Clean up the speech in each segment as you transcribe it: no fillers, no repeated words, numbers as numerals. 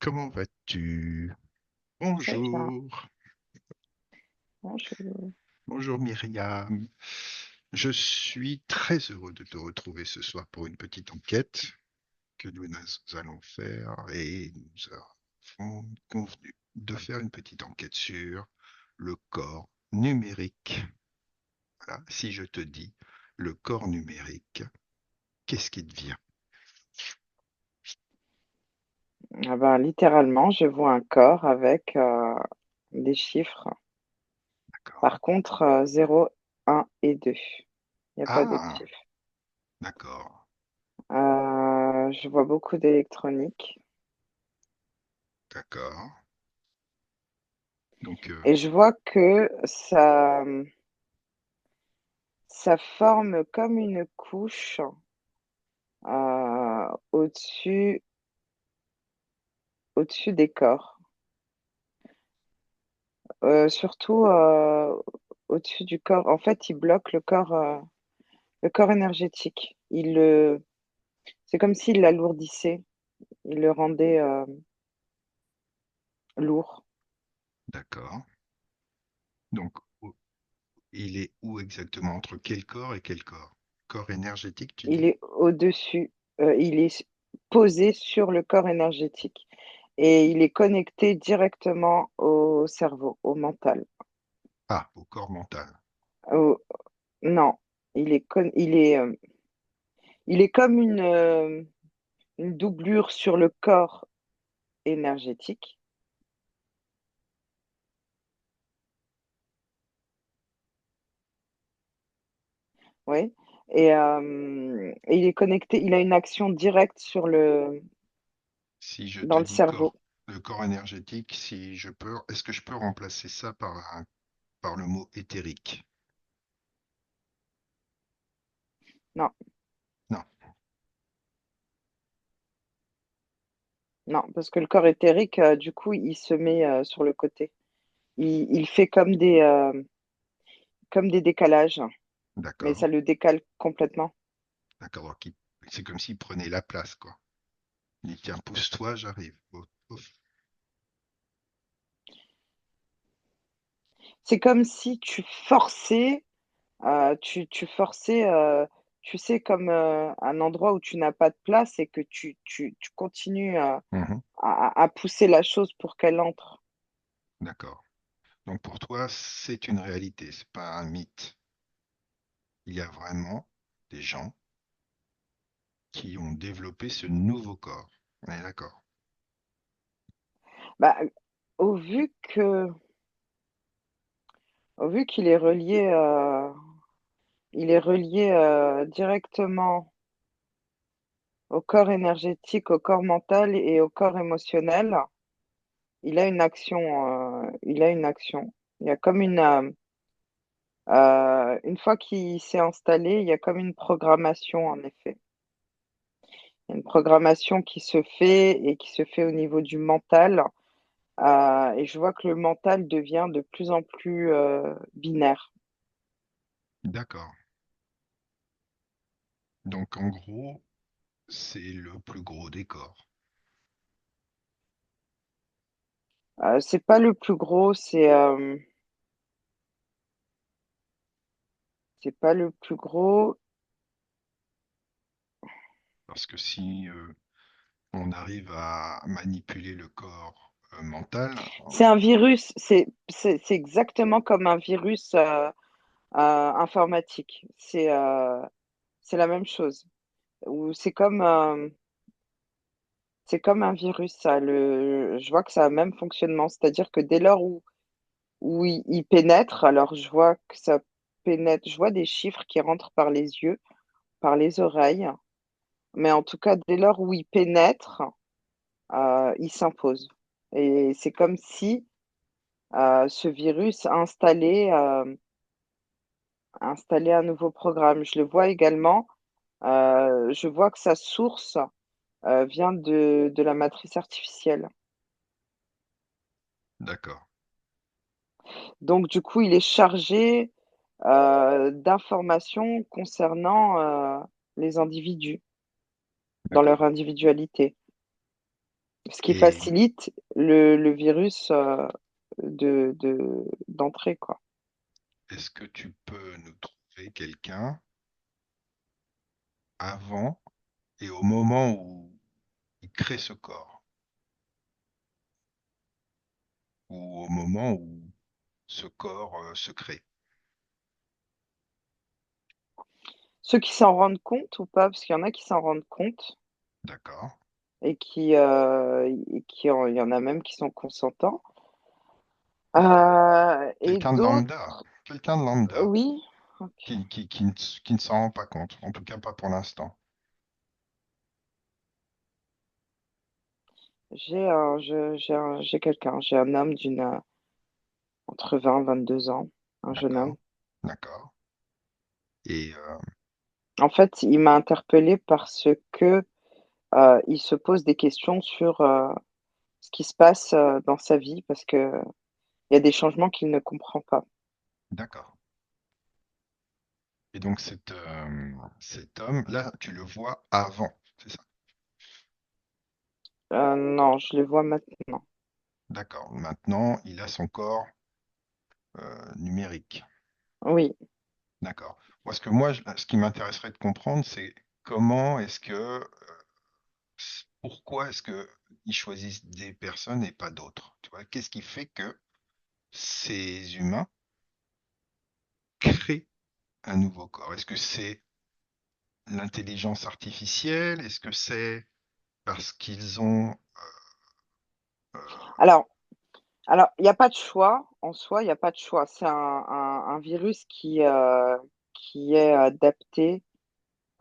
Comment vas-tu? Très bien. Bonjour, Bonjour. bonjour Myriam. Je suis très heureux de te retrouver ce soir pour une petite enquête que nous allons faire et nous avons convenu de faire une petite enquête sur le corps numérique. Voilà, si je te dis le corps numérique, qu'est-ce qui te vient? Ah ben, littéralement, je vois un corps avec des chiffres. D'accord. Par contre, 0, 1 et 2. Il n'y a pas d'autres Ah, chiffres. d'accord, Je vois beaucoup d'électronique d'accord. Donc, et je vois que ça forme comme une couche au-dessus, au-dessus des corps. Surtout au-dessus du corps. En fait, il bloque le corps énergétique. C'est comme s'il l'alourdissait, il le rendait lourd. d'accord. Donc, il est où exactement? Entre quel corps et quel corps? Corps énergétique, tu Il dis? est au-dessus, il est posé sur le corps énergétique et il est connecté directement au cerveau, au mental. Ah, au corps mental. Au Non, il est comme une doublure sur le corps énergétique, oui, et il est connecté, il a une action directe Si je te dans le dis cerveau. le corps énergétique, si je peux, est-ce que je peux remplacer ça par le mot éthérique? Non, Non, non, parce que le corps éthérique, du coup, il se met, sur le côté. Il fait comme des décalages, mais d'accord, ça le décale complètement. d'accord. C'est comme s'il prenait la place, quoi. Il dit, tiens, pousse-toi, j'arrive. Ouf, ouf. C'est comme si tu forçais, tu forçais, tu sais, comme, un endroit où tu n'as pas de place et que tu continues, Mhm, à pousser la chose pour qu'elle entre. d'accord. Donc pour toi, c'est une réalité, c'est pas un mythe. Il y a vraiment des gens qui ont développé ce nouveau corps. On est d'accord. Bah, au vu que au vu qu'il est relié, directement au corps énergétique, au corps mental et au corps émotionnel, il a une action, il a une action. Il y a comme une fois qu'il s'est installé, il y a comme une programmation en effet. Il y a une programmation qui se fait et qui se fait au niveau du mental, et je vois que le mental devient de plus en plus, binaire. D'accord. Donc en gros, c'est le plus gros des corps. C'est pas le plus gros, c'est pas le plus gros. Parce que si on arrive à manipuler le corps mental, C'est un virus, c'est exactement comme un virus, informatique. C'est la même chose. Ou c'est comme un virus, ça. Je vois que ça a le même fonctionnement. C'est-à-dire que dès lors où il pénètre, alors je vois que ça pénètre, je vois des chiffres qui rentrent par les yeux, par les oreilles. Mais en tout cas, dès lors où il pénètre, il s'impose. Et c'est comme si ce virus installait un nouveau programme. Je le vois également. Je vois que sa source vient de la matrice artificielle. d'accord, Donc, du coup, il est chargé d'informations concernant les individus dans leur d'accord. individualité. Ce qui Et facilite le virus d'entrée, quoi. est-ce que tu peux nous trouver quelqu'un avant et au moment où il crée ce corps, ou au moment où ce corps se crée? Ceux qui s'en rendent compte ou pas, parce qu'il y en a qui s'en rendent compte D'accord. il y en a même qui sont consentants. D'accord. Et Quelqu'un de d'autres, lambda. Quelqu'un de lambda oui, ok. qui ne s'en rend pas compte. En tout cas, pas pour l'instant. J'ai quelqu'un, j'ai un homme entre 20 et 22 ans, un jeune D'accord. homme. D'accord. Et En fait, il m'a interpellée parce que il se pose des questions sur ce qui se passe dans sa vie, parce que il y a des changements qu'il ne comprend pas. d'accord. Et donc cet homme, là, tu le vois avant, c'est ça? Non, je le vois maintenant. D'accord. Maintenant, il a son corps numérique. Oui. D'accord. Moi, ce qui m'intéresserait de comprendre, c'est comment est-ce que, pourquoi est-ce que ils choisissent des personnes et pas d'autres? Tu vois, qu'est-ce qui fait que ces humains créent un nouveau corps? Est-ce que c'est l'intelligence artificielle? Est-ce que c'est parce qu'ils ont... euh, Alors, alors, il n'y a pas de choix. En soi, il n'y a pas de choix. C'est un virus qui est adapté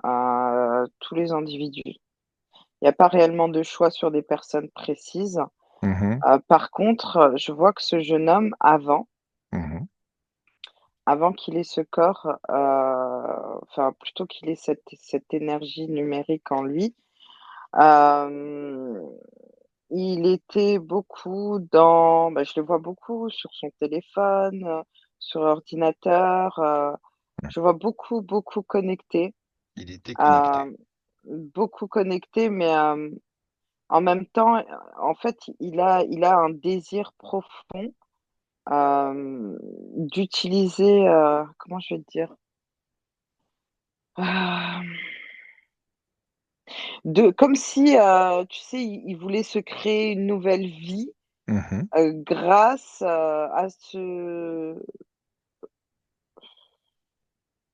à tous les individus. Il n'y a pas réellement de choix sur des personnes précises. mhm, Par contre, je vois que ce jeune homme, mhm. avant qu'il ait ce corps, enfin, plutôt qu'il ait cette énergie numérique en lui, euh, il était beaucoup bah, je le vois beaucoup sur son téléphone, sur ordinateur. Je vois beaucoup, beaucoup connecté. Il était connecté. euh, Beaucoup connecté, mais en même temps, en fait, il a un désir profond d'utiliser, comment je vais te dire, Euh, comme si, tu sais, il voulait se créer une nouvelle vie Mhm. grâce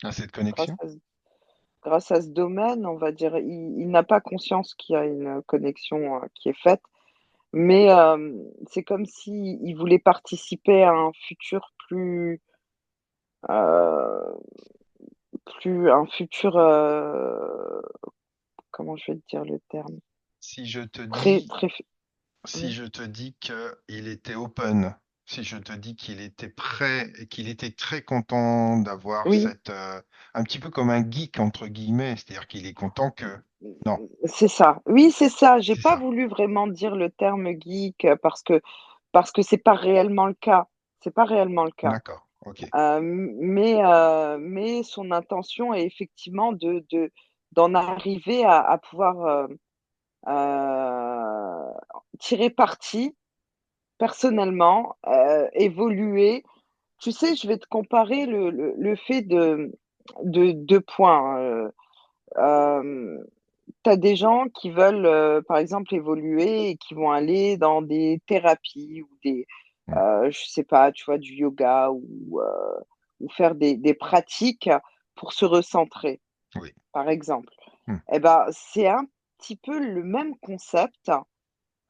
À cette grâce connexion? à grâce à ce domaine, on va dire. Il n'a pas conscience qu'il y a une connexion qui est faite, mais c'est comme si il voulait participer à un futur euh, un futur, comment je vais te dire le terme, Si je te très, dis très, Si je te dis qu'il était open, si je te dis qu'il était prêt et qu'il était très content d'avoir oui, un petit peu comme un geek entre guillemets, c'est-à-dire qu'il est content que, non, c'est ça. Oui, c'est ça. J'ai c'est pas ça. voulu vraiment dire le terme geek parce que c'est pas réellement le cas. C'est pas réellement le cas. D'accord, ok, Mais son intention est effectivement d'en arriver à pouvoir euh, tirer parti personnellement, évoluer. Tu sais, je vais te comparer le fait de deux points. Tu as des gens qui veulent, par exemple, évoluer et qui vont aller dans des thérapies ou hmm, je sais pas, tu vois, du yoga ou faire des pratiques pour se recentrer, oui, par exemple. hmm, Eh ben, c'est un petit peu le même concept,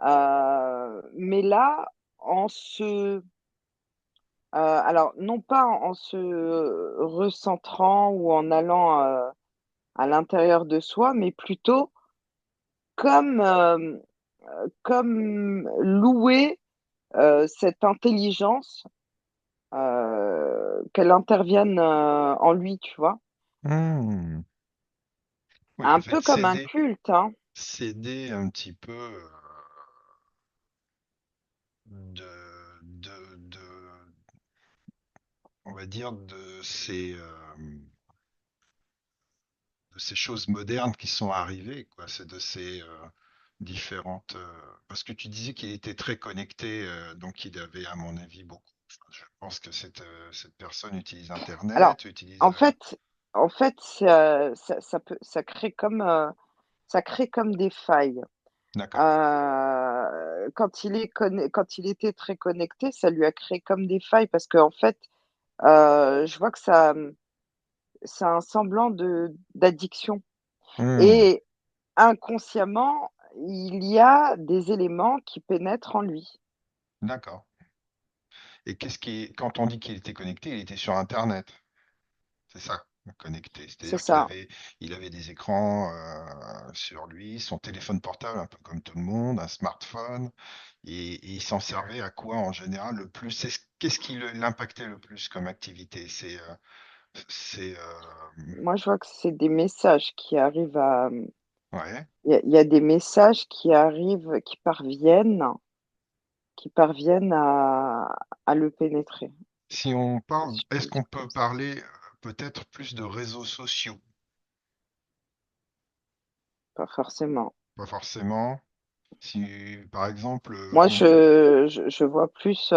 mais là, en se, alors non pas en se recentrant ou en allant à l'intérieur de soi, mais plutôt comme, comme louer cette intelligence, qu'elle intervienne en lui, tu vois. hmm. Oui, en Un fait, peu comme un culte, hein. céder un petit peu de, de, on va dire, de ces choses modernes qui sont arrivées, quoi. C'est de ces différentes. Parce que tu disais qu'il était très connecté, donc il avait, à mon avis, beaucoup. Enfin, je pense que cette personne utilise Alors, Internet, utilise. en fait, ça crée ça crée comme des failles. D'accord. Quand il était très connecté, ça lui a créé comme des failles parce qu'en fait, je vois que ça a un semblant d'addiction Hmm, et inconsciemment, il y a des éléments qui pénètrent en lui. d'accord. Et quand on dit qu'il était connecté, il était sur Internet. C'est ça, connecté. C'est C'est-à-dire ça, il avait des écrans sur lui, son téléphone portable, un peu comme tout le monde, un smartphone, et il s'en servait à quoi en général le plus? Qu'est-ce qui l'impactait le plus comme activité? C'est, moi je vois que c'est des messages qui arrivent à ouais. il y a des messages qui arrivent, qui parviennent à le pénétrer, Si on parle, si je peux est-ce le qu'on dire peut comme ça. parler peut-être plus de réseaux sociaux? Pas forcément. Pas forcément. Si, par exemple, Moi, on... je vois plus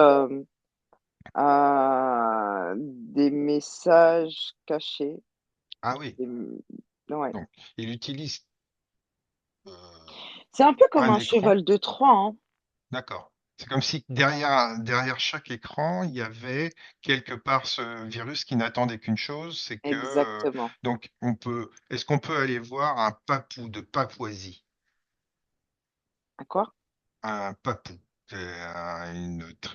des messages cachés. Ah oui, Des- ouais. donc il utilise euh, C'est un peu comme un un écran. cheval de Troie, hein. D'accord. C'est comme si derrière chaque écran, il y avait quelque part ce virus qui n'attendait qu'une chose, c'est que Exactement. donc est-ce qu'on peut aller voir un papou de Papouasie, À quoi? un papou, c'est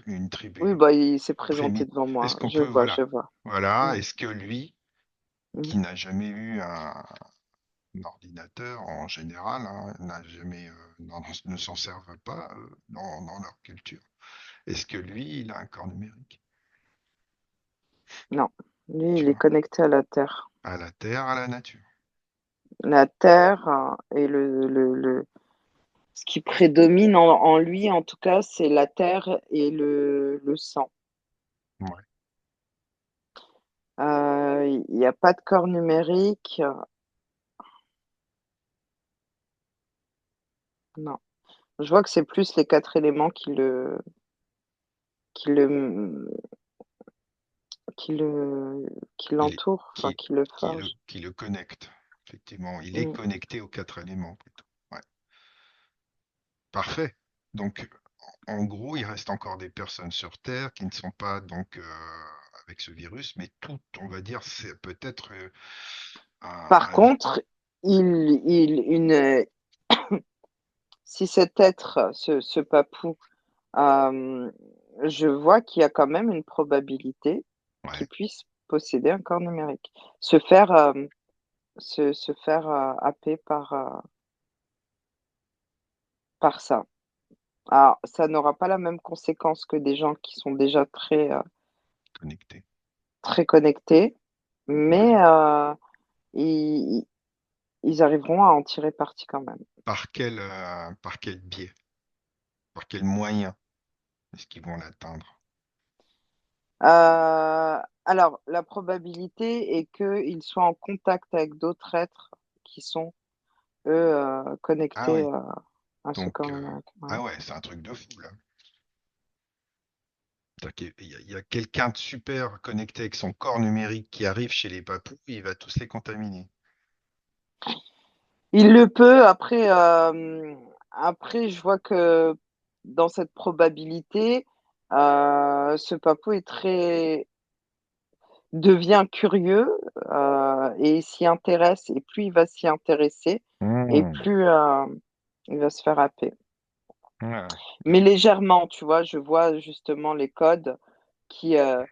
une Oui, tribu bah, il s'est présenté primite. devant Est-ce moi. qu'on peut, Je voilà, vois. voilà, Ouais. est-ce que lui, Mhm. qui n'a jamais eu un ordinateur en général, hein, n'a jamais, ne s'en servent pas dans leur culture, est-ce que lui, il a un corps numérique? Non. Lui, Tu il est vois? connecté à la Terre. À la terre, à la nature. La Terre et ce qui prédomine en lui, en tout cas, c'est la Terre et le sang. Ouais. Il n'y a pas de corps numérique. Non. Je vois que c'est plus les quatre éléments qui le, qui le, qui Il est, l'entourent, enfin, qui, qui le forgent. qui le connecte. Effectivement, il est Mm. connecté aux quatre éléments plutôt. Ouais. Parfait. Donc, en gros, il reste encore des personnes sur Terre qui ne sont pas donc avec ce virus, mais tout, on va dire, c'est peut-être Par un- contre, une, si cet être, ce papou, euh, je vois qu'il y a quand même une probabilité qu'il ouais, puisse posséder un corps numérique, se faire happer par ça. Alors, ça n'aura pas la même conséquence que des gens qui sont déjà connecté. très connectés, mais Ouais. ils, ils arriveront à en tirer parti quand même. Par quel biais, par quel moyen est-ce qu'ils vont l'atteindre? Alors, la probabilité est qu'ils soient en contact avec d'autres êtres qui sont, eux, Ah connectés oui, à ce donc, corps numérique. Ouais. ah ouais, c'est un truc de fou là. C'est-à-dire qu'il y a quelqu'un de super connecté avec son corps numérique qui arrive chez les papous, il va tous les contaminer. Il le peut. Après, je vois que dans cette probabilité, ce papou devient curieux et s'y intéresse. Et plus il va s'y intéresser, et Hmm. plus il va se faire happer. Ouais, Mais donc, légèrement, tu vois, je vois justement les codes qui, euh,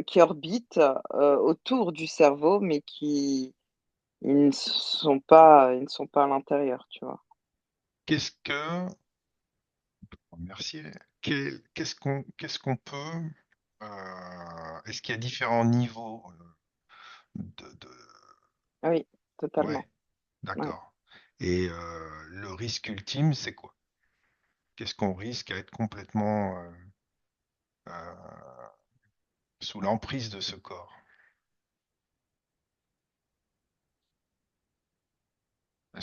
qui orbitent autour du cerveau, mais qui ils ne sont pas à l'intérieur, tu vois. qu'est-ce que, merci, qu'est-ce qu'on peut, est-ce qu'il y a différents niveaux de... Ah oui, Ouais, totalement. Ouais. d'accord. Et le risque ultime, c'est quoi? Qu'est-ce qu'on risque à être complètement euh, sous l'emprise de ce corps?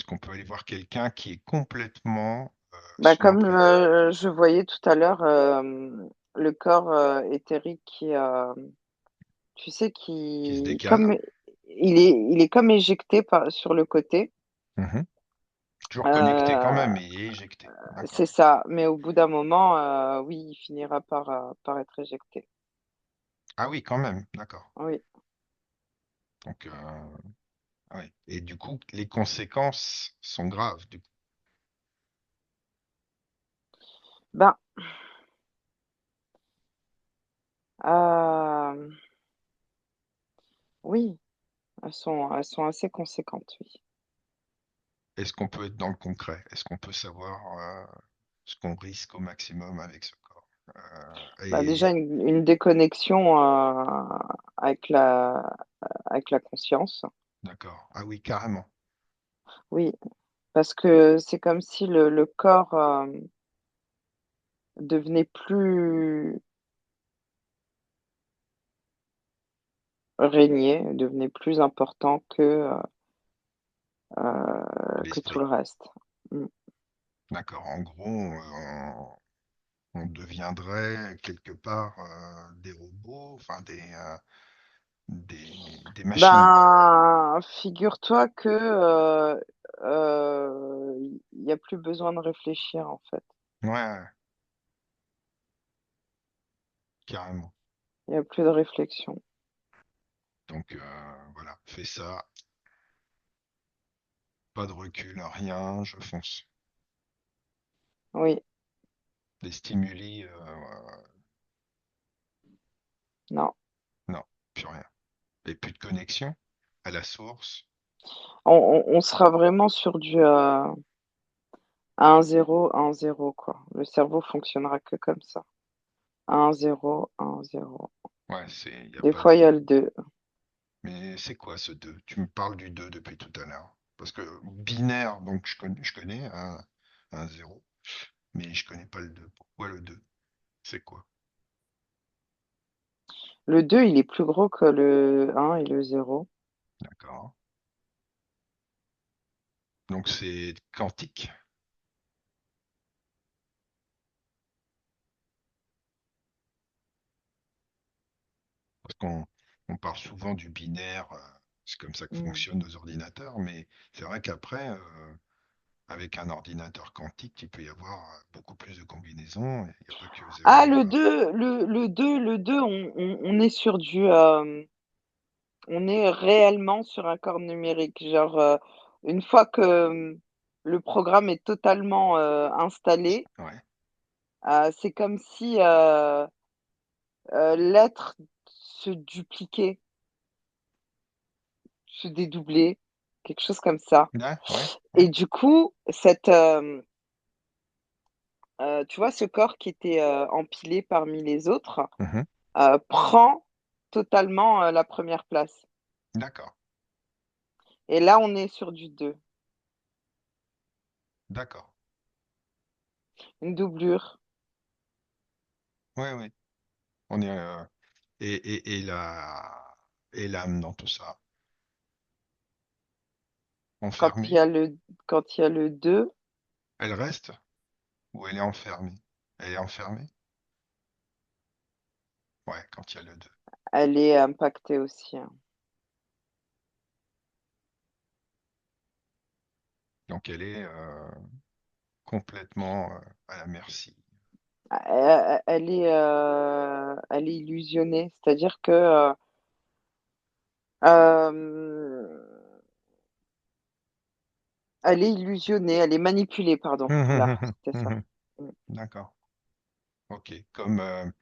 Est-ce qu'on peut aller voir quelqu'un qui est complètement Bah, sous comme emprise, je voyais tout à l'heure, le corps éthérique tu sais, qui se qui, décale? comme il est comme éjecté sur le côté. Mhm. Toujours connecté quand Euh, même et éjecté. c'est D'accord. ça. Mais au bout d'un moment, oui, il finira par être éjecté. Ah oui, quand même. D'accord. Oui. Donc, ouais. Et du coup, les conséquences sont graves. Du coup. Ben, euh, oui, elles sont assez conséquentes, oui. Est-ce qu'on peut être dans le concret? Est-ce qu'on peut savoir ce qu'on risque au maximum avec ce corps? Bah, déjà, Et une déconnexion avec la conscience. d'accord. Ah oui, carrément. Oui, parce que c'est comme si le corps devenait plus régné, devenait plus important que tout L'esprit. le reste. Mm. D'accord. En gros, on deviendrait quelque part des robots, enfin des machines. Ben, figure-toi que il n'y a plus besoin de réfléchir en fait. Ouais, carrément. Il n'y a plus de réflexion. Donc voilà, fais ça, pas de recul, rien, je fonce. Oui, Les stimuli, non. non, plus rien. Et plus de connexion à la source. On sera vraiment sur du 1-0, 1-0 quoi. Le cerveau fonctionnera que comme ça. 1-0, 1-0. Ouais, il n'y a Des pas fois, il y de. a le 2. Mais c'est quoi ce 2? Tu me parles du 2 depuis tout à l'heure. Parce que binaire, donc je connais un 0, mais je connais pas le 2. Pourquoi le 2? C'est quoi? Le 2, il est plus gros que le 1 et le 0. D'accord. Donc c'est quantique. Parce qu'on parle souvent du binaire, c'est comme ça que Mm. fonctionnent nos ordinateurs, mais c'est vrai qu'après, avec un ordinateur quantique, il peut y avoir beaucoup plus de combinaisons, il n'y a pas que Ah, 0. le 2, le deux, on est sur on est réellement sur un corps numérique. Genre, une fois que le programme est totalement installé, Ouais. c'est comme si l'être se dupliquait, se dédoublait, quelque chose comme ça. Ouais, ouais, Et ouais. du coup, tu vois, ce corps qui était empilé parmi les autres Mhm. prend totalement la première place. D'accord, Et là, on est sur du 2, d'accord. une doublure. Ouais, ouais. On est, et l'âme dans tout ça. Quand il y Enfermée, a quand il y a le 2, elle reste ou elle est enfermée? Elle est enfermée? Ouais, quand il y a le 2. elle est impactée aussi, hein. Donc elle est complètement à la merci. Elle est illusionnée, c'est-à-dire que euh, elle est illusionnée, elle est manipulée, pardon. Là, c'était ça. Mm. D'accord. Ok. Comme un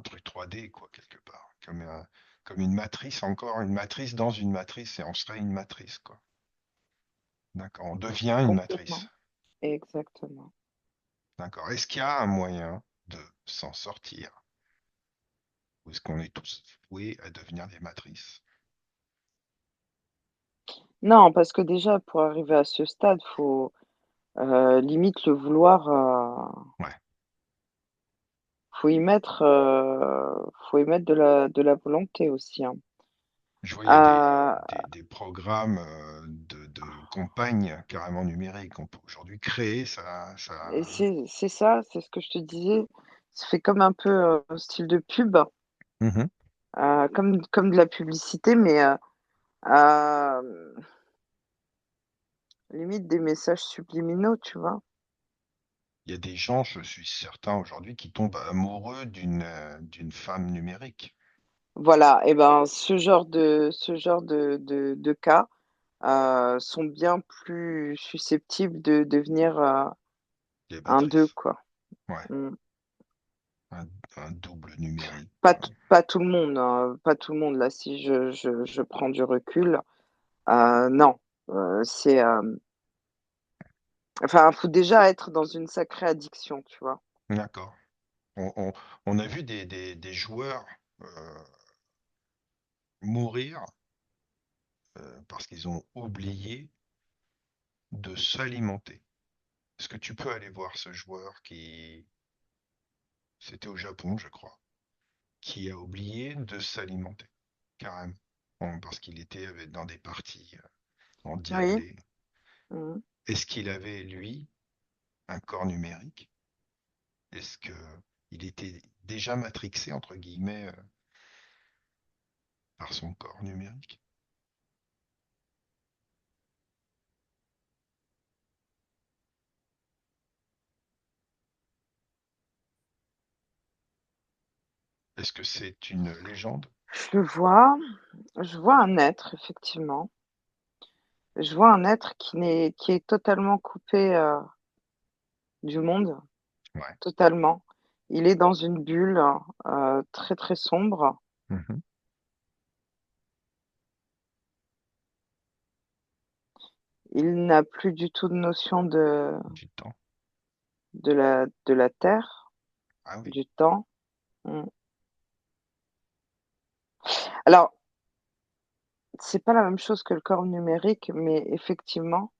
truc 3D, quoi, quelque part. Comme une matrice, encore une matrice dans une matrice, et on serait une matrice, quoi. D'accord. On devient une matrice. Complètement. Exactement. D'accord. Est-ce qu'il y a un moyen de s'en sortir? Ou est-ce qu'on est tous voués à devenir des matrices? Non, parce que déjà, pour arriver à ce stade, faut limite le vouloir. Ouais. Faut y mettre de la volonté aussi, hein. Je vois, il y a Euh, des programmes de campagne carrément numériques. On peut aujourd'hui créer et c'est ça, c'est ce que je te disais. Ça fait comme un peu style de pub, Mhm. comme de la publicité, mais euh, limite des messages subliminaux, tu vois. Il y a des gens, je suis certain aujourd'hui, qui tombent amoureux d'une femme numérique. Voilà, et ben ce genre de cas sont bien plus susceptibles de devenir Les un d'eux, matrices. quoi. Ouais, Mm. un, un double numérique, Pas, quoi. pas tout le monde, hein, pas tout le monde. Là, si je prends du recul, non. C'est, enfin, il faut déjà être dans une sacrée addiction, tu vois. D'accord. On a vu des joueurs mourir parce qu'ils ont oublié de s'alimenter. Est-ce que tu peux aller voir ce joueur qui, c'était au Japon, je crois, qui a oublié de s'alimenter, carrément. Bon, parce qu'il était dans des parties Oui. endiablées. Mm. Est-ce qu'il avait, lui, un corps numérique? Est-ce que il était déjà matrixé, entre guillemets, par son corps numérique? Est-ce que c'est une légende? Je vois, je vois un être, effectivement. Je vois un être qui est totalement coupé du monde, Ouais. totalement. Il est dans une bulle très très sombre. Mhm. Il n'a plus du tout de notion Du temps. de la terre, Ah oui, du temps. Mm. Alors, c'est pas la même chose que le corps numérique, mais effectivement,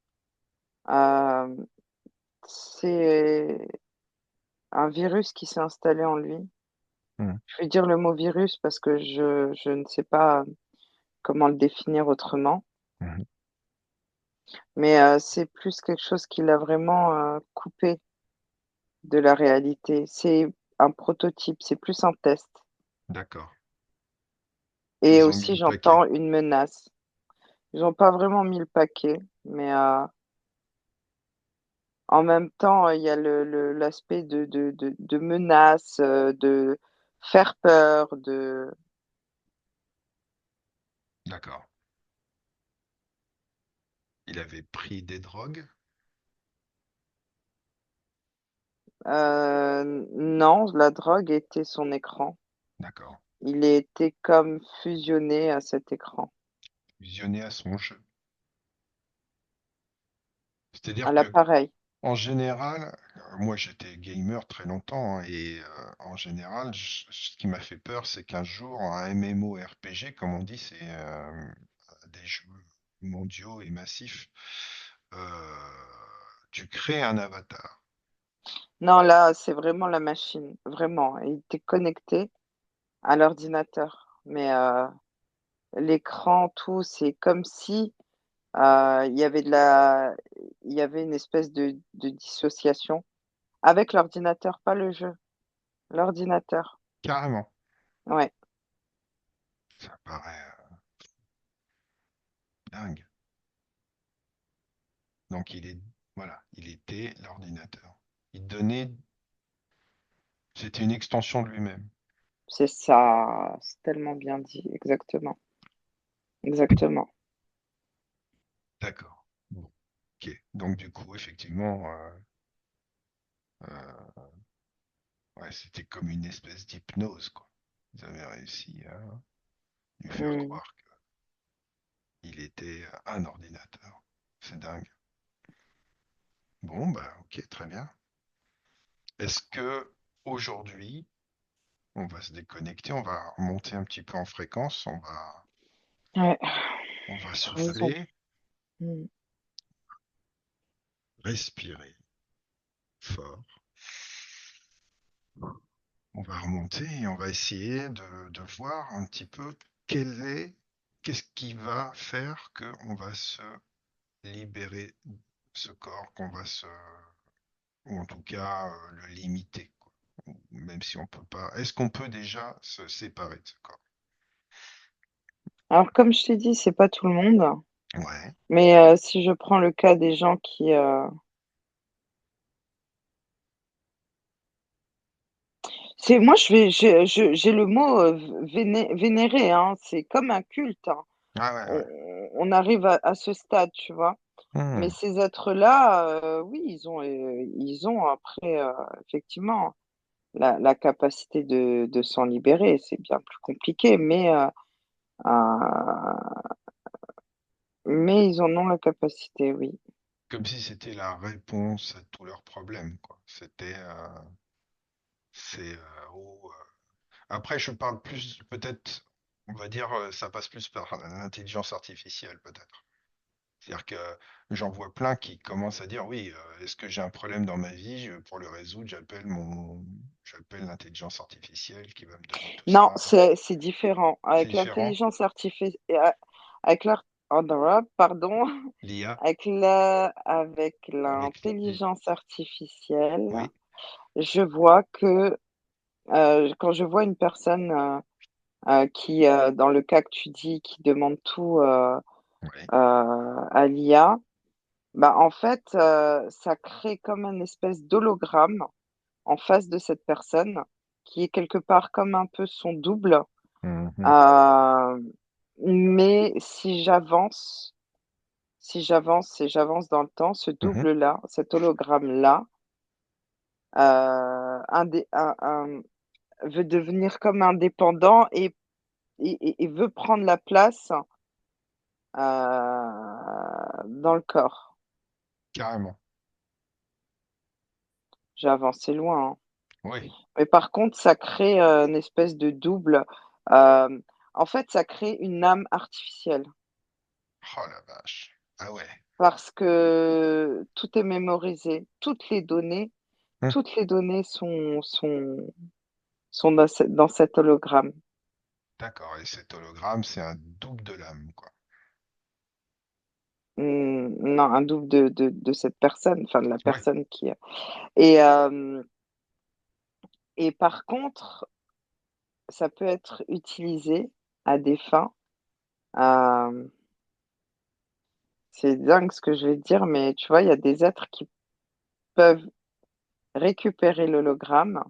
euh, c'est un virus qui s'est installé en lui. mhm, Je vais dire le mot virus parce que je ne sais pas comment le définir autrement, mhm. mais c'est plus quelque chose qui l'a vraiment coupé de la réalité. C'est un prototype, c'est plus un test. D'accord. Et Ils ont mis aussi, le paquet. j'entends une menace. Ils n'ont pas vraiment mis le paquet, mais en même temps, il y a l'aspect de menace, de faire peur, de... D'accord. Il avait pris des drogues? Non, la drogue était son écran. D'accord. Il était comme fusionné à cet écran, Fusionné à son jeu. à C'est-à-dire que, l'appareil. en général, moi j'étais gamer très longtemps, hein, et en général, ce qui m'a fait peur, c'est qu'un jour, un MMORPG, comme on dit, c'est des jeux mondiaux et massifs, euh, tu crées un avatar. Non, là, c'est vraiment la machine, vraiment. Il était connecté à l'ordinateur. Mais l'écran, tout, c'est comme si il y avait il y avait une espèce de dissociation avec l'ordinateur, pas le jeu, l'ordinateur. Carrément. Ouais, Ça paraît dingue. Donc voilà, il était l'ordinateur. Il donnait, c'était une extension de lui-même. c'est ça. C'est tellement bien dit, exactement. Exactement. D'accord. Bon. Ok. Donc du coup, effectivement, ouais, c'était comme une espèce d'hypnose, quoi. Ils avaient réussi à lui faire Hmm. croire qu'il était un ordinateur. C'est dingue. Bon, bah, ok, très bien. Est-ce que aujourd'hui, on va se déconnecter, on va remonter un petit peu en fréquence, Ouais, on va t'as raison. souffler, Hmm. respirer fort. On va remonter et on va essayer de voir un petit peu quelle est. qu'est-ce qui va faire qu'on va se libérer de ce corps, qu'on va se, ou en tout cas le limiter, quoi. Même si on peut pas. Est-ce qu'on peut déjà se séparer de ce corps? Alors, comme je t'ai dit, c'est pas tout le monde, Ouais. mais si je prends le cas des gens qui, c'est moi, j'ai le mot vénérer, hein, c'est comme un culte, hein. Ah ouais, On, ouais. on arrive à ce stade, tu vois. Mais Hmm. ces êtres-là, oui, ils ont après, effectivement, la capacité de s'en libérer. C'est bien plus compliqué, euh, mais ils en ont la capacité, oui. Comme si c'était la réponse à tous leurs problèmes, quoi. C'est, après, je parle plus, peut-être, on va dire, ça passe plus par l'intelligence artificielle, peut-être. C'est-à-dire que j'en vois plein qui commencent à dire, oui, est-ce que j'ai un problème dans ma vie? Pour le résoudre, j'appelle l'intelligence artificielle qui va me donner tout Non, ça. c'est différent. C'est Avec différent. l'intelligence artificielle, avec l'art, oh, pardon, L'IA, avec avec l'intelligence artificielle, oui, je vois que quand je vois une personne qui, dans le cas que tu dis, qui demande tout oui. à l'IA, bah, en fait, ça crée comme une espèce d'hologramme en face de cette personne qui est quelque part comme un peu son double. Mhm, Euh, mais si j'avance et j'avance dans le temps, ce mhm. double-là, cet hologramme-là, veut devenir comme indépendant et veut prendre la place dans le corps. Carrément. J'ai avancé loin, hein. Oui. Mais par contre, ça crée une espèce de double. euh, En fait, ça crée une âme artificielle Oh la vache. Ah ouais. parce que tout est mémorisé, Hum, toutes les données sont dans cet hologramme. d'accord. Et cet hologramme, c'est un double de l'âme, quoi. Non, un double de cette personne, enfin de la Oui. personne qui. Et, euh, et par contre, ça peut être utilisé à des fins. euh, c'est dingue ce que je vais te dire, mais tu vois, il y a des êtres qui peuvent récupérer l'hologramme,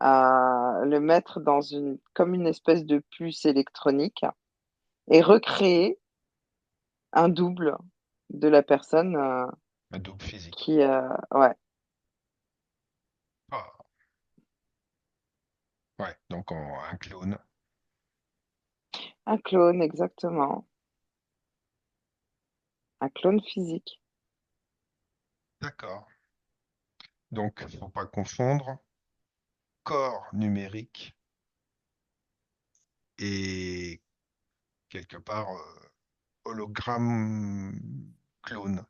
le mettre comme une espèce de puce électronique et recréer un double de la personne Un double physique. qui, ouais, Ah, ouais. Donc un clone. un clone, exactement, un clone physique. D'accord. Donc, faut pas confondre corps numérique et quelque part hologramme clone.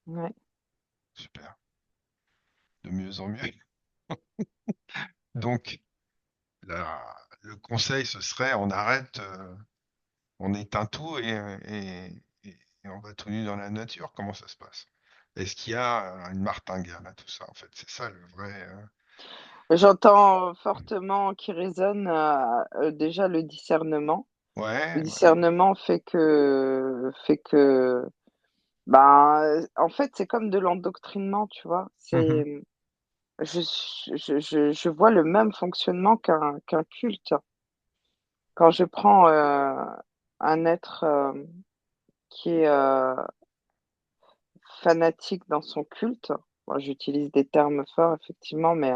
Ouais. Super. De mieux en mieux. Donc, le conseil, ce serait on arrête, on éteint tout et on va tout nu dans la nature. Comment ça se passe? Est-ce qu'il y a une martingale à tout ça, en fait? C'est ça le vrai. J'entends fortement qui résonne déjà le discernement. Le Ouais, ouais. discernement fait que, ben, en fait, c'est comme de l'endoctrinement, tu vois. Mhm, Je, je vois le même fonctionnement qu'un culte. Quand je prends un être qui est fanatique dans son culte, bon, j'utilise des termes forts, effectivement, mais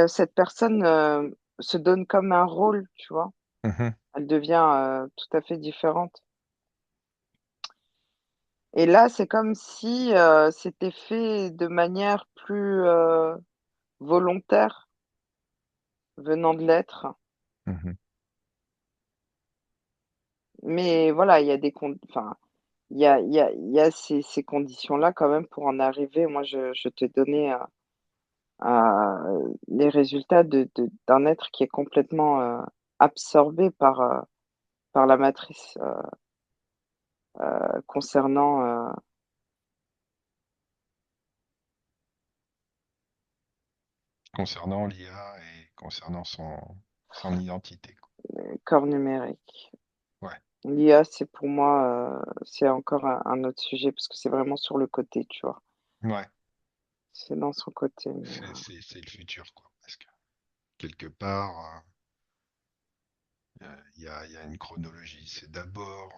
cette personne se donne comme un rôle, tu vois. mhm, Elle devient tout à fait différente. Et là, c'est comme si c'était fait de manière plus volontaire venant de l'être. mhm. Mais voilà, il y a enfin, il y a ces conditions-là quand même pour en arriver. Moi, je t'ai donné les résultats d'un être qui est complètement absorbé par la matrice concernant Concernant l'IA et concernant son identité, quoi. le corps numérique. Ouais, L'IA, c'est pour moi, c'est encore un autre sujet parce que c'est vraiment sur le côté, tu vois. ouais, C'est dans son côté. Mais, c'est le futur, quoi. Parce que quelque part, il y a une chronologie. C'est d'abord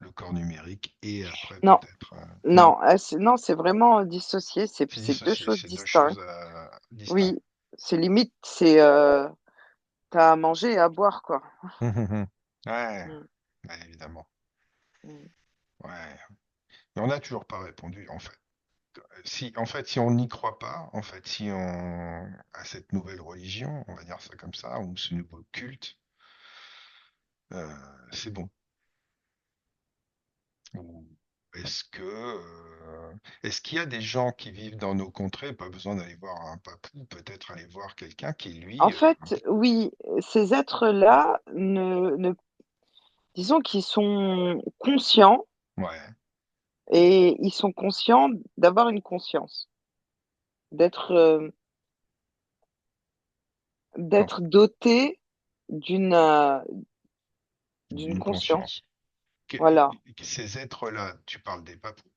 le corps numérique et après non, peut-être. Non, non, non, c'est vraiment dissocié. c'est C'est deux dissocié, choses c'est deux choses distinctes. distinctes. Oui, c'est limite, t'as à manger et à boire, quoi. Ouais, Mm, ouais, évidemment. mm. Ouais. Mais on n'a toujours pas répondu, en fait. Si, en fait, si on n'y croit pas, en fait, si on a cette nouvelle religion, on va dire ça comme ça, ou ce nouveau culte, euh, c'est bon. Ou est-ce qu'il y a des gens qui vivent dans nos contrées, pas besoin d'aller voir un papou, peut-être aller voir quelqu'un qui, En lui, fait, oui, ces êtres-là, disons qu'ils sont conscients ouais, et ils sont conscients d'avoir une conscience, d'être en- d'être dotés d'une d'une d'une conscience. conscience. Que- Voilà. Ces êtres-là, tu parles des papous?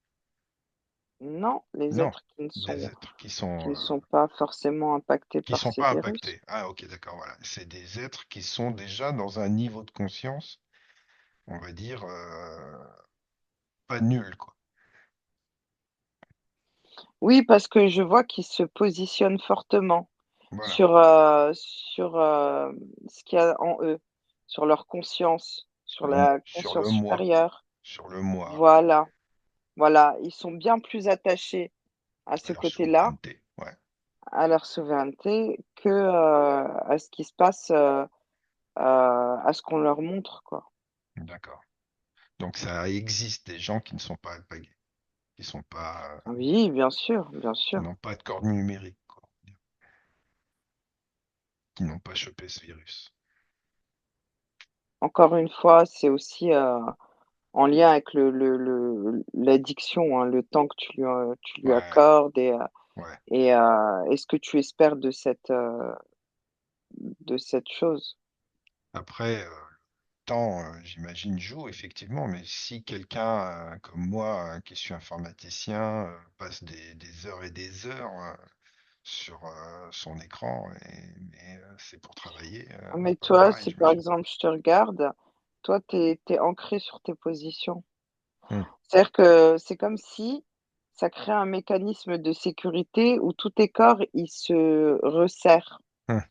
Non, les Non, êtres des êtres qui ne sont pas forcément impactés qui par sont ces pas virus. impactés. Ah, ok, d'accord, voilà. C'est des êtres qui sont déjà dans un niveau de conscience, on va dire, pas nul, quoi. Oui, parce que je vois qu'ils se positionnent fortement Voilà. sur ce qu'il y a en eux, sur leur conscience, sur la Sur conscience le moi, supérieure. sur le moi, Voilà, voilà, ils sont bien plus attachés à à ce leur côté-là, souveraineté. Ouais, à leur souveraineté, que à ce qui se passe, à ce qu'on leur montre, quoi. d'accord. Donc ça existe des gens qui ne sont pas alpagués, qui sont pas, Oui, bien sûr, bien qui sûr. n'ont pas de corps numérique, quoi, qui n'ont pas chopé ce virus. Encore une fois, c'est aussi en lien avec l'addiction, hein, le temps que tu lui Ouais, accordes ouais. et ce que tu espères de cette chose. Après, temps, j'imagine, joue effectivement, mais si quelqu'un comme moi, qui suis informaticien, passe des heures et des heures sur son écran, mais c'est pour travailler, Mais pas toi, pareil, si par j'imagine. exemple je te regarde, toi, t'es ancré sur tes positions. Hmm, C'est-à-dire que c'est comme si ça crée un mécanisme de sécurité où tous tes corps, ils se resserrent. hmm,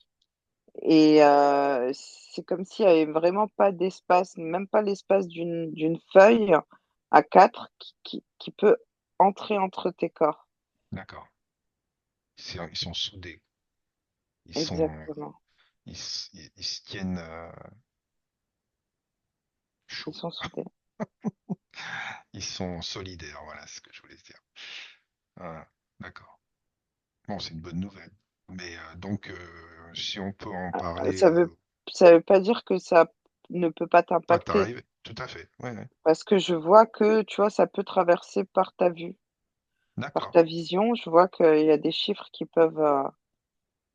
Et c'est comme s'il y avait vraiment pas d'espace, même pas l'espace d'une feuille à quatre qui peut entrer entre tes corps. d'accord. Ils sont soudés. Ils sont, Exactement. ils se tiennent Ils chauds. sont soudés. Ils sont solidaires, voilà ce que je voulais dire. Voilà, d'accord. Bon, c'est une bonne nouvelle. Mais donc, si on peut en parler, Ça veut, ça veut pas dire que ça ne peut pas pas t'impacter. t'arrive, tout à fait. Ouais, ouais. Parce que je vois que, tu vois, ça peut traverser par ta vue, par D'accord, ta vision. Je vois qu'il y a des chiffres qui peuvent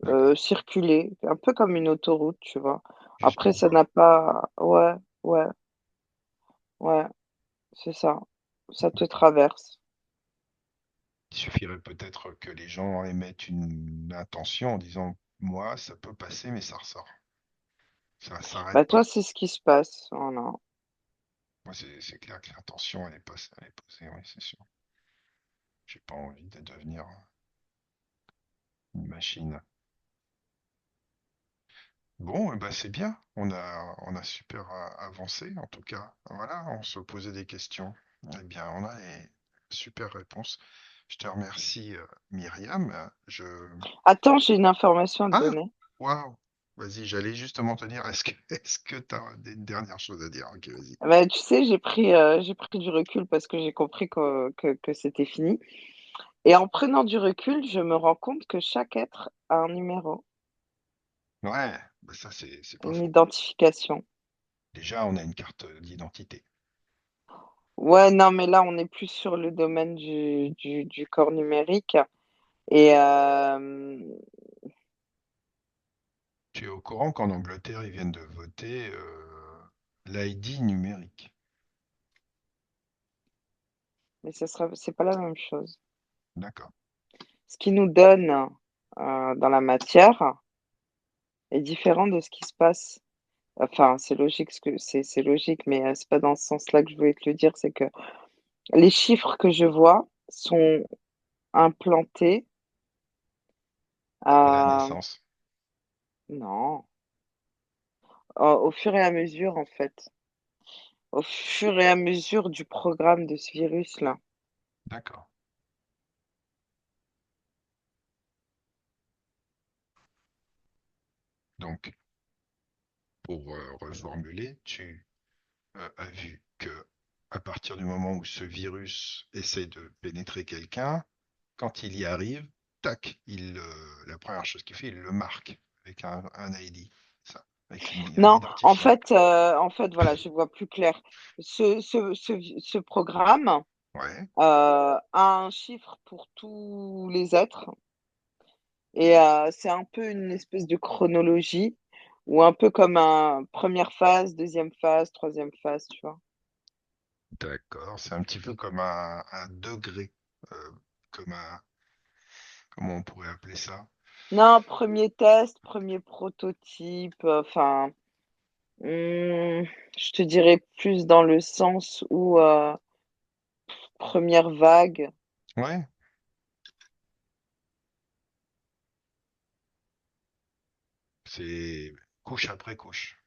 d'accord. circuler, un peu comme une autoroute, tu vois. Juste Après, pour ça voir. n'a pas... Ouais, ouais, ouais, c'est ça. Ça te D'accord. traverse. Il suffirait peut-être que les gens émettent une intention en disant, moi, ça peut passer, mais ça ressort. Ça s'arrête Bah, pas. toi, c'est ce qui se passe. Voilà. Moi, c'est clair que l'intention, elle est posée, oui, c'est sûr. J'ai pas envie de devenir une machine. Bon, eh ben c'est bien. On a super avancé, en tout cas. Voilà, on se posait des questions. Eh bien, on a les super réponses. Je te remercie, Myriam. Attends, j'ai une information à te Ah, donner. waouh! Vas-y, j'allais justement te dire, est-ce que tu as des dernières choses à dire? Ok, vas-y. Bah, tu sais, j'ai pris du recul parce que j'ai compris que c'était fini. Et en prenant du recul, je me rends compte que chaque être a un numéro, Ouais, bah ça c'est pas une faux. identification. Déjà, on a une carte d'identité. Ouais, non, mais là, on est plus sur le domaine du corps numérique. Et Tu es au courant qu'en Angleterre, ils viennent de voter l'ID numérique. mais c'est pas la même chose. D'accord. Ce qui nous donne dans la matière est différent de ce qui se passe. Enfin, c'est logique, c'est logique, mais c'est pas dans ce sens-là que je voulais te le dire. C'est que les chiffres que je vois sont implantés À la à, naissance. non, au fur et à mesure, en fait. Au fur et à mesure du programme de ce virus-là. D'accord. Donc, pour reformuler, tu as vu que à partir du moment où ce virus essaie de pénétrer quelqu'un, quand il y arrive, tac, la première chose qu'il fait, il le marque avec un ID, ça, avec un Non, identifiant. en fait, voilà, je vois plus clair. Ce programme Ouais, a un chiffre pour tous les êtres et c'est un peu une espèce de chronologie ou un peu comme un première phase, deuxième phase, troisième phase, tu vois. d'accord. C'est un petit peu comme un degré, euh, comme un, comment on pourrait appeler ça? Non, premier test, premier prototype, enfin, je te dirais plus dans le sens où première vague. Ouais, c'est couche après couche.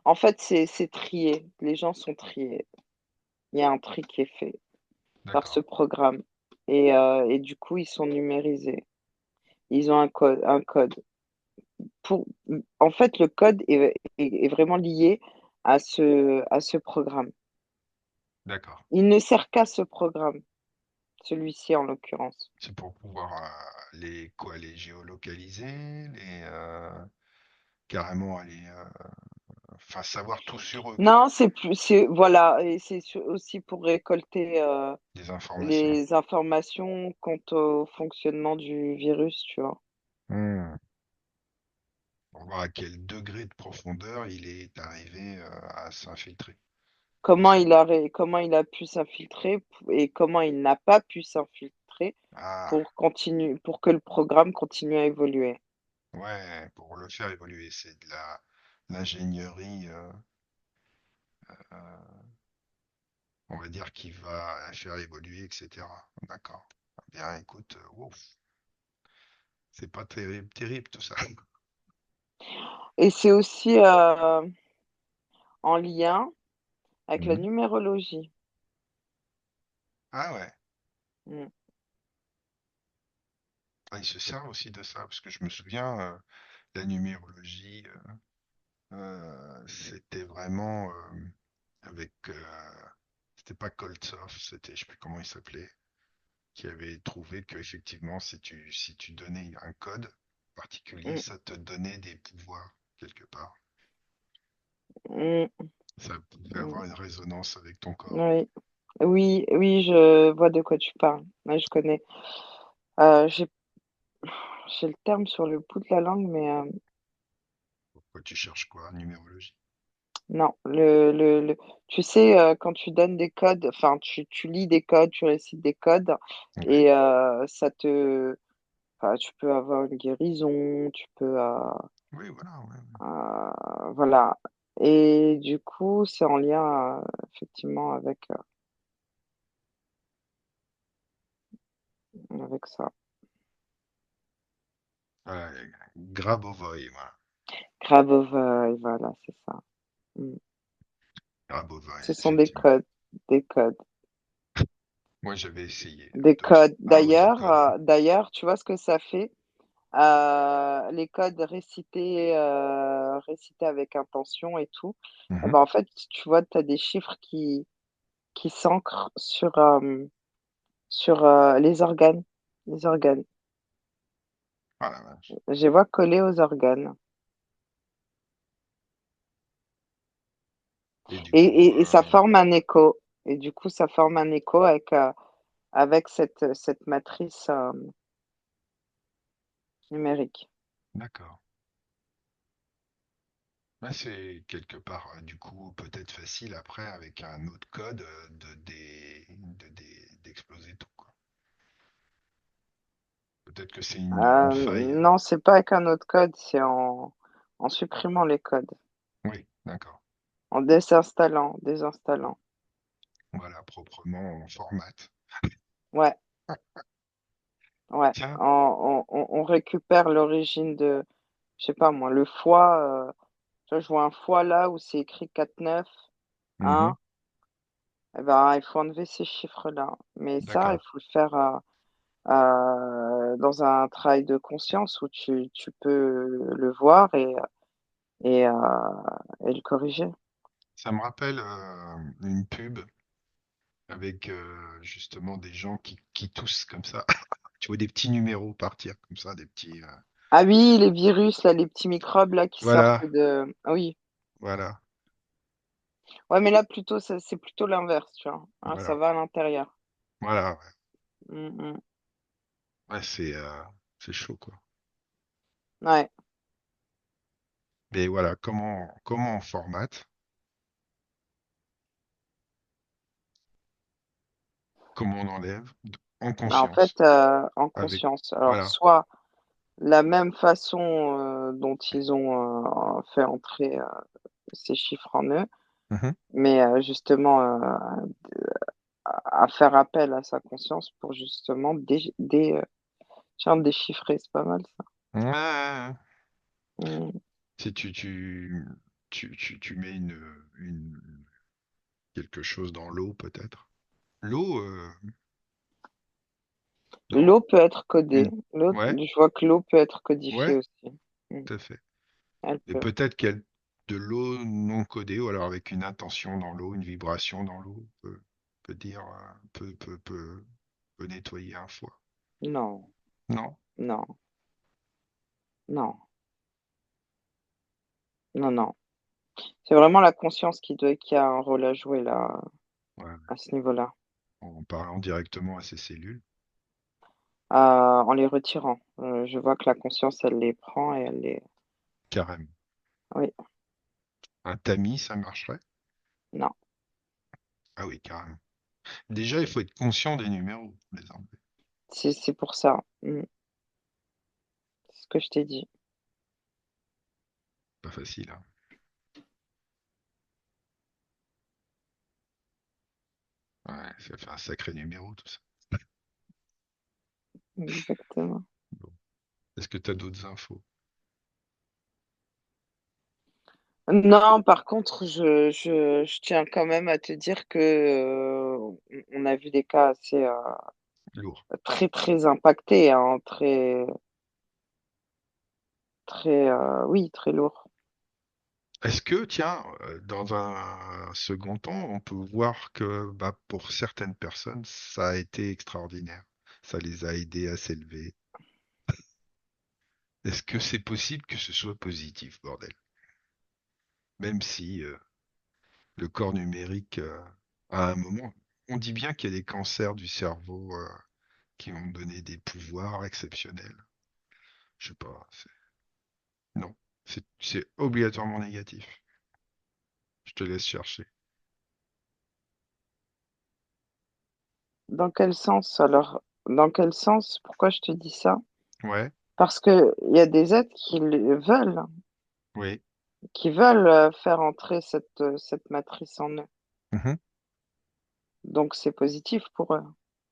En fait, c'est trié. Les gens sont triés. Il y a un tri qui est fait par ce D'accord, programme. Et du coup, ils sont numérisés. Ils ont un code. Pour, en fait, le code est vraiment lié à ce programme. d'accord. Il ne sert qu'à ce programme, celui-ci en l'occurrence. C'est pour pouvoir les quoi, les géolocaliser, carrément aller, enfin savoir tout sur eux, quoi, Non, voilà, et aussi pour récolter des informations. les informations quant au fonctionnement du virus, tu vois. Hmm. Pour voir à quel degré de profondeur il est arrivé à s'infiltrer. C'est ça. Comment il a pu s'infiltrer et comment il n'a pas pu s'infiltrer Ah, pour que le programme continue à évoluer. ouais, pour le faire évoluer, c'est de l'ingénierie, euh, on va dire, qui va la faire évoluer, etc. D'accord. Bien, écoute, ouf, c'est pas terrible, terrible tout ça. Et c'est aussi en lien avec la Mhm. numérologie. Ah ouais. Mm. Ah, ils se servent aussi de ça, parce que je me souviens, la numérologie, c'était vraiment avec, c'était pas Koltsov, c'était, je sais plus comment il s'appelait, qui avait trouvé que effectivement, si tu donnais un code particulier, Mm. ça te donnait des pouvoirs quelque part. Mm. Ça pouvait Mm. avoir une résonance avec ton corps. Oui. Oui, oui, je vois de quoi tu parles. Ouais, je connais. Euh, j'ai, j'ai le terme sur le bout de la langue, mais Pourquoi tu cherches quoi? Numérologie. non. Tu sais, quand tu donnes des codes, enfin, tu lis des codes, tu récites des codes, Ouais. et enfin, tu peux avoir une guérison, tu peux, Oui, voilà. Ouais. voilà. Et du coup, c'est en lien, effectivement, avec ça. Ouais, Grabovoi, voilà. Grabovoi, voilà, c'est ça. Mm. Grabovoi, Ce sont effectivement. des codes, Moi, j'avais essayé des de codes. avoir des codes. D'ailleurs, tu vois ce que ça fait? Les codes récités avec intention et tout. Eh Mhm. ben, en fait, tu vois, tu as des chiffres qui s'ancre sur les organes. Les organes. Ah la vache. Je les vois collés aux organes. Et du Et, coup, et ça forme un écho. Et du coup, ça forme un écho avec cette matrice numérique. d'accord. Ouais, c'est quelque part, du coup, peut-être facile après, avec un autre code, d'exploser tout, quoi. Peut-être que c'est une faille. Non, c'est pas avec un autre code, c'est en supprimant les codes, Oui, d'accord. en désinstallant. Voilà, proprement en format. Ouais, ouais. Tiens. On récupère l'origine de, je sais pas moi, le foie. Tu vois, je vois un foie là où c'est écrit 4,9, Mhm, 1. Eh ben, il faut enlever ces chiffres-là. Mais ça, il d'accord. faut le faire dans un travail de conscience où tu peux le voir et, euh, et le corriger. Ça me rappelle une pub avec justement des gens qui toussent comme ça. Tu vois des petits numéros partir comme ça, des petits. Ah oui, les virus, là, les petits microbes là qui sortent Voilà, de. Ah oui. voilà, Ouais, mais là plutôt c'est plutôt l'inverse, tu vois. Hein, ça voilà, va à l'intérieur. voilà. Ouais, Mm, mm. ouais, c'est chaud quoi. Ouais. Mais voilà, comment on formate, comment on enlève en Bah, en fait, conscience. en Avec conscience. Alors, voilà. soit la même façon dont ils ont fait entrer ces chiffres en eux, Mhm. mais justement à faire appel à sa conscience pour justement tiens, déchiffrer, c'est pas mal ça. Ouais, ouais, ouais. Mm. Si tu mets une quelque chose dans l'eau peut-être. L'eau, non? L'eau peut être codée. Une. L'eau, Ouais, je vois que l'eau peut être codifiée ouais, aussi. Mm. tout à fait. Elle Et peut. peut-être qu'il y a de l'eau non codée, ou alors avec une intention dans l'eau, une vibration dans l'eau, peut dire, peut nettoyer un foie. Non, Non? non, non, non, non. C'est vraiment la conscience qui a un rôle à jouer là, Ouais, à ce niveau-là, en parlant directement à ces cellules, en les retirant. Je vois que la conscience, elle les prend et elle les. carrément. Oui, Un tamis, ça marcherait? non, Ah oui, carrément. Déjà, il faut être conscient des numéros, les enlever. c'est pour ça. Mm. C'est ce que je t'ai dit. Pas facile, hein. Ouais, ça fait un sacré numéro, tout ça. Exactement. Bon. Est-ce que tu as d'autres infos? Non, par contre, je tiens quand même à te dire que on a vu des cas assez Lourd. très très impactés, hein, très oui, très lourds. Est-ce que, tiens, dans un second temps, on peut voir que bah, pour certaines personnes, ça a été extraordinaire. Ça les a aidés à s'élever. Est-ce que c'est possible que ce soit positif, bordel? Même si le corps numérique, à un moment, on dit bien qu'il y a des cancers du cerveau qui ont donné des pouvoirs exceptionnels. Je sais pas. Non, c'est obligatoirement négatif. Je te laisse chercher. Dans quel sens alors? Dans quel sens? Pourquoi je te dis ça? Ouais, Parce que il y a des êtres oui. qui veulent faire entrer cette matrice en eux. Mhm. Donc c'est positif pour eux.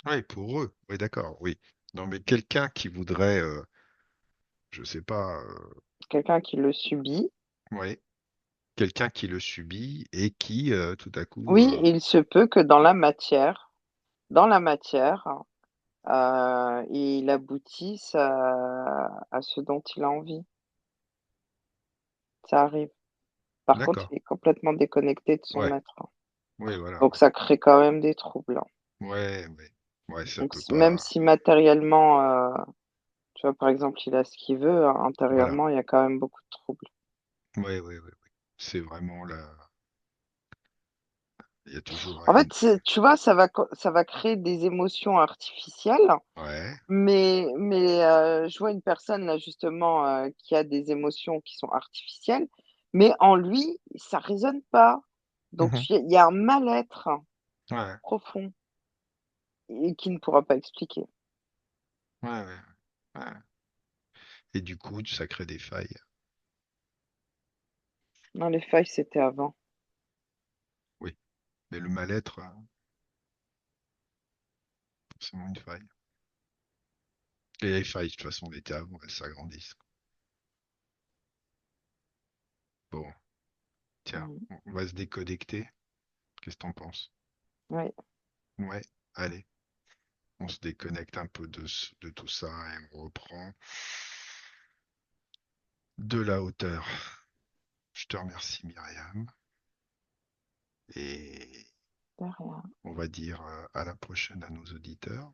Oui, pour eux. Oui, d'accord, oui. Non, mais quelqu'un qui voudrait, je sais pas, Quelqu'un qui le subit. ouais, quelqu'un qui le subit et qui, tout à coup, Oui, il se peut que dans la matière, il aboutisse à ce dont il a envie. Ça arrive. Par contre, d'accord, il est complètement déconnecté de son ouais, être. Oui, voilà. Donc ça crée quand même des troubles, hein. Ouais, ouais. Ouais, ça Donc peut même pas. si matériellement, tu vois, par exemple, il a ce qu'il veut, hein, Voilà. intérieurement, il y a quand même beaucoup de troubles. Ouais, ouais, ouais, ouais. C'est vraiment là. Il y a toujours En fait, une. tu vois, ça va créer des émotions artificielles, Ouais. mais je vois une personne là justement qui a des émotions qui sont artificielles, mais en lui, ça résonne pas. Mhm. Donc il y a un mal-être Ouais, profond et qui ne pourra pas expliquer. ouais, ouais, ouais. Et du coup, ça crée des failles. Non, les failles, c'était avant. Oui. Mais le mal-être, c'est vraiment une faille. Et les failles, de toute façon, on était avant, elles s'agrandissent. Bon, tiens, Mm. on va se déconnecter. Qu'est-ce que t'en penses? Oui, Ouais, allez, on se déconnecte un peu de tout ça et on reprend de la hauteur. Je te remercie, Myriam. Et de rien. on va dire à la prochaine à nos auditeurs.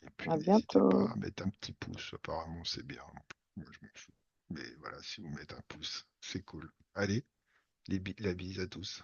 Et puis À n'hésitez pas bientôt. à mettre un petit pouce, apparemment c'est bien. Moi je m'en fous. Mais voilà, si vous mettez un pouce, c'est cool. Allez, la bise à tous.